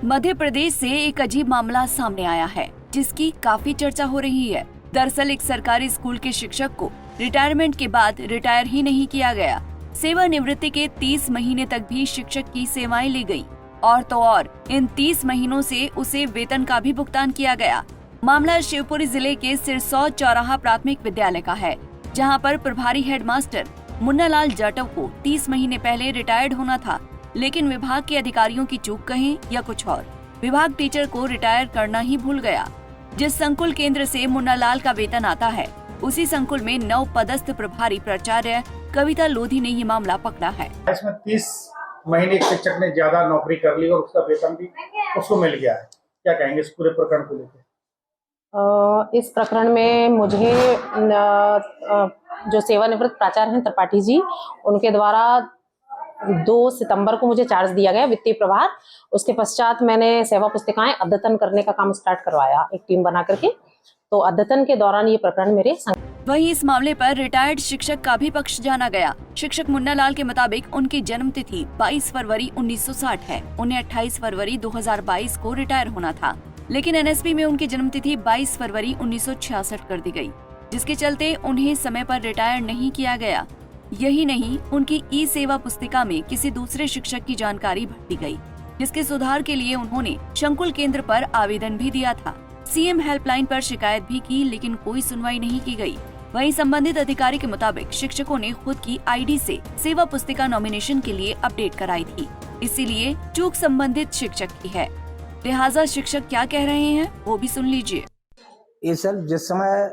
मध्य प्रदेश से एक अजीब मामला सामने आया है जिसकी काफी चर्चा हो रही है। दरअसल एक सरकारी स्कूल के शिक्षक को रिटायरमेंट के बाद रिटायर ही नहीं किया गया। सेवानिवृत्ति के 30 महीने तक भी शिक्षक की सेवाएं ली गई और तो और इन 30 महीनों से उसे वेतन का भी भुगतान किया गया। मामला शिवपुरी जिले के सिरसौद चौराहा प्राथमिक विद्यालय का है, जहां पर प्रभारी हेडमास्टर मुन्नालाल जाटव को 30 महीने पहले रिटायर्ड होना था, लेकिन विभाग के अधिकारियों की चूक कहें या कुछ और, विभाग टीचर को रिटायर करना ही भूल गया। जिस संकुल केंद्र से मुन्नालाल का वेतन आता है, उसी संकुल में नव पदस्थ प्रभारी प्राचार्य कविता लोधी ने ये मामला पकड़ा है। इसमें 30 महीने शिक्षक ने ज्यादा नौकरी कर ली और उसका वेतन भी उसको मिल गया है। क्या कहेंगे इस पूरे प्रकरण को लेकर? इस प्रकरण में मुझे जो सेवानिवृत्त प्राचार्य हैं त्रिपाठी जी, उनके द्वारा 2 सितंबर को मुझे चार्ज दिया गया वित्तीय प्रभार। उसके पश्चात मैंने सेवा पुस्तिकाएं अद्यतन करने का काम स्टार्ट करवाया एक टीम बना करके। तो अद्यतन के दौरान ये प्रकरण मेरे वहीं इस मामले पर रिटायर्ड शिक्षक का भी पक्ष जाना गया। शिक्षक मुन्नालाल के मुताबिक उनकी जन्म तिथि 22 फरवरी 1960 है। उन्हें 28 फरवरी 2022 को रिटायर होना था, लेकिन एनएसपी में उनकी जन्म तिथि 22 फरवरी 1966 कर दी गई, जिसके चलते उन्हें समय पर रिटायर नहीं किया गया। यही नहीं, उनकी ई सेवा पुस्तिका में किसी दूसरे शिक्षक की जानकारी भर दी गई, जिसके सुधार के लिए उन्होंने संकुल केंद्र पर आवेदन भी दिया था। सीएम हेल्पलाइन पर शिकायत भी की, लेकिन कोई सुनवाई नहीं की गई। वहीं संबंधित अधिकारी के मुताबिक शिक्षकों ने खुद की आईडी से सेवा पुस्तिका नॉमिनेशन के लिए अपडेट कराई थी, इसीलिए चूक संबंधित शिक्षक की है। लिहाजा शिक्षक क्या कह रहे हैं वो भी सुन लीजिए। ये सर, जिस समय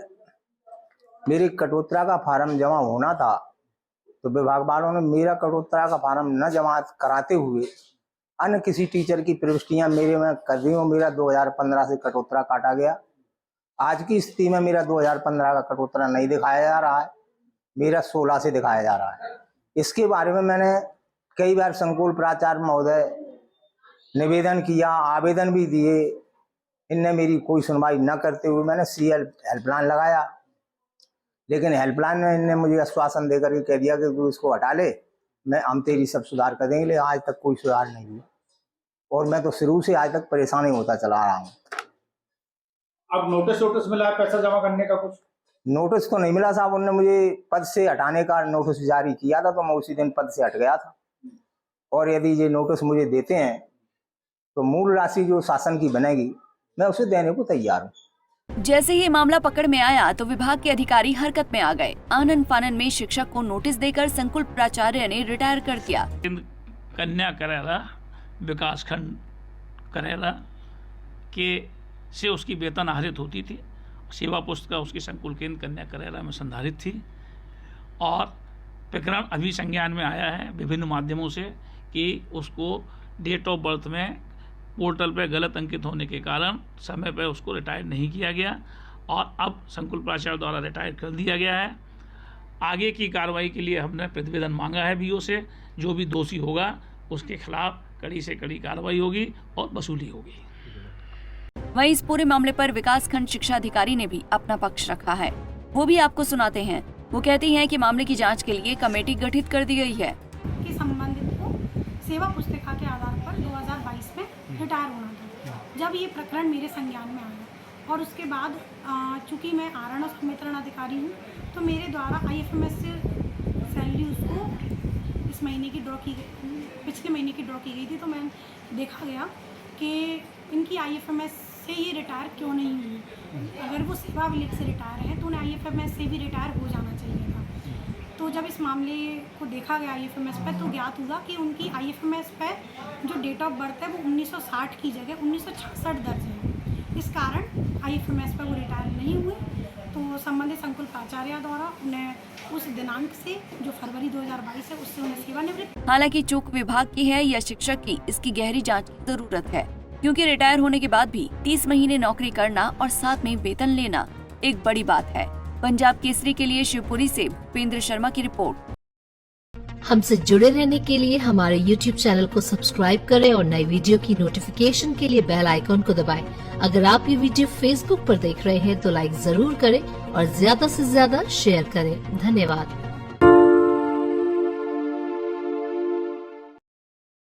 मेरी कटौतरा का फार्म जमा होना था, तो विभाग वालों ने मेरा कटौतरा का फार्म न जमा कराते हुए अन्य किसी टीचर की प्रविष्टियां मेरे में कर दी और मेरा 2015 से कटौतरा काटा गया। आज की स्थिति में मेरा 2015 का कटौतरा नहीं दिखाया जा रहा है, मेरा 16 से दिखाया जा रहा है। इसके बारे में मैंने कई बार संकुल प्राचार्य महोदय निवेदन किया, आवेदन भी दिए। इनने मेरी कोई सुनवाई न करते हुए मैंने सीएल हेल्पलाइन लगाया, लेकिन हेल्पलाइन में इनने मुझे आश्वासन देकर कह दिया कि तू इसको हटा ले, हम तेरी सब सुधार कर देंगे। आज तक कोई सुधार नहीं हुआ और मैं तो शुरू से आज तक परेशानी होता चला रहा हूँ। अब नोटिस मिला है पैसा जमा करने का? कुछ नोटिस तो नहीं मिला साहब। उन्होंने मुझे पद से हटाने का नोटिस जारी किया था, तो मैं उसी दिन पद से हट गया था। और यदि ये नोटिस मुझे देते हैं तो मूल राशि जो शासन की बनेगी मैं उसे देने को तैयार हूँ। जैसे ही मामला पकड़ में आया तो विभाग के अधिकारी हरकत में आ गए। आनन फानन में शिक्षक को नोटिस देकर संकुल प्राचार्य ने रिटायर कर दिया। कन्या करेला विकास खंड करेला के से उसकी वेतन आहरित होती थी। सेवा पुस्तिका उसकी संकुल केंद्र कन्या करेला में संधारित थी और प्रकरण अभी संज्ञान में आया है विभिन्न माध्यमों से कि उसको डेट ऑफ बर्थ में पोर्टल पे गलत अंकित होने के कारण समय पर उसको रिटायर नहीं किया गया और अब संकुल प्राचार्य द्वारा रिटायर कर दिया गया है। आगे की कार्रवाई के लिए हमने प्रतिवेदन मांगा है बीओ से। जो भी दोषी होगा उसके खिलाफ कड़ी से कड़ी कार्रवाई होगी और वसूली होगी। वहीं इस पूरे मामले पर विकास खंड शिक्षा अधिकारी ने भी अपना पक्ष रखा है, वो भी आपको सुनाते हैं। वो कहती हैं कि मामले की जांच के लिए कमेटी गठित कर दी गई है। कि संबंधित को सेवा पुस्तिका के आधार पर 2022 में रिटायर होना था, जब ये प्रकरण मेरे संज्ञान में आया। और उसके बाद चूंकि मैं आरण और संवितरण अधिकारी हूँ, तो मेरे द्वारा IFMS से सैलरी उसको इस महीने की ड्रॉ की गई, पिछले महीने की ड्रॉ की गई थी। तो मैं देखा गया कि इनकी IFMS से ये रिटायर क्यों नहीं हुई। अगर वो सेवा विलेज से रिटायर है तो उन्हें IFMS से भी रिटायर हो जाना चाहिए था। तो जब इस मामले को देखा गया IFMS पर, तो ज्ञात हुआ कि उनकी IFMS पर जो डेट ऑफ बर्थ है वो 1960 की जगह 1966 दर्ज है। इस कारण IFMS पर वो रिटायर नहीं हुए। तो संबंधित संकुल प्राचार्य द्वारा उन्हें उस दिनांक से जो फरवरी 2022 है उससे उन्हें सेवानिवृत्त। हालांकि चूक विभाग की है या शिक्षक की, इसकी गहरी जांच की जरूरत है, क्योंकि रिटायर होने के बाद भी 30 महीने नौकरी करना और साथ में वेतन लेना एक बड़ी बात है। पंजाब केसरी के लिए शिवपुरी से भूपेंद्र शर्मा की रिपोर्ट। हमसे जुड़े रहने के लिए हमारे YouTube चैनल को सब्सक्राइब करें और नई वीडियो की नोटिफिकेशन के लिए बेल आइकॉन को दबाएं। अगर आप ये वीडियो Facebook पर देख रहे हैं तो लाइक जरूर करें और ज्यादा से ज्यादा शेयर करें। धन्यवाद।